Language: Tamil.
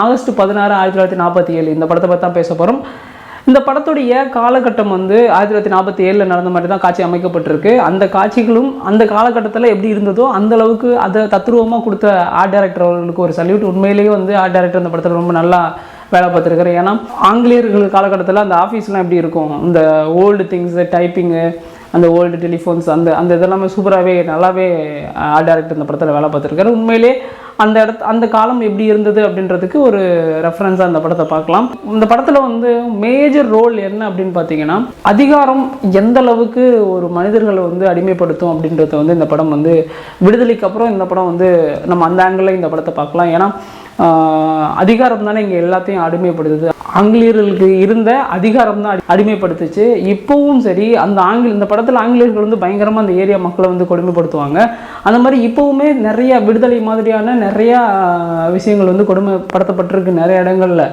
ஆகஸ்ட் 16, 1947 இந்த படத்தை பற்றி தான் பேச போகிறோம். இந்த படத்துடைய காலகட்டம் வந்து 1947 நடந்த மாதிரி தான் காட்சி அமைக்கப்பட்டிருக்கு. அந்த காட்சிகளும் அந்த காலகட்டத்தில் எப்படி இருந்ததோ அந்த அளவுக்கு அதை தத்ரூபமாக கொடுத்த ஆர்ட் டைரக்டர் அவர்களுக்கு ஒரு சல்யூட். உண்மையிலேயே வந்து ஆர்ட் டைரக்டர் அந்த படத்தில் ரொம்ப நல்லா வேலை பார்த்துருக்காரு. ஏன்னா ஆங்கிலேயர்கள் காலகட்டத்தில் அந்த ஆஃபீஸ்லாம் எப்படி இருக்கும், இந்த ஓல்டு திங்ஸு, டைப்பிங்கு, அந்த ஓல்டு டெலிஃபோன்ஸ், அந்த இதெல்லாமே சூப்பராகவே நல்லாவே ஆர்ட் டைரக்டர் இந்த படத்தில் வேலை பார்த்துருக்காரு. உண்மையிலே அந்த காலம் எப்படி இருந்தது அப்படின்றதுக்கு ஒரு ரெஃபரன்ஸாக இந்த படத்தை பார்க்கலாம். இந்த படத்தில் வந்து மேஜர் ரோல் என்ன அப்படின்னு பார்த்தீங்கன்னா, அதிகாரம் எந்த அளவுக்கு ஒரு மனிதர்களை வந்து அடிமைப்படுத்தும் அப்படின்றத வந்து இந்த படம் வந்து விடுதலைக்கு அப்புறம் இந்த படம் வந்து நம்ம அந்த ஆங்கிளில் இந்த படத்தை பார்க்கலாம். ஏன்னா அதிகாரம் தானே இங்கே எல்லாத்தையும் அடிமைப்படுத்துது. ஆங்கிலேயர்களுக்கு இருந்த அதிகாரம் தான் அடிமைப்படுத்துச்சு. இப்போவும் சரி, இந்த படத்தில் ஆங்கிலேயர்கள் வந்து பயங்கரமாக அந்த ஏரியா மக்களை வந்து கொடுமைப்படுத்துவாங்க. அந்த மாதிரி இப்போவுமே நிறைய விடுதலை மாதிரியான நிறையா விஷயங்கள் வந்து கொடுமைப்படுத்தப்பட்டிருக்கு நிறைய இடங்கள்ல.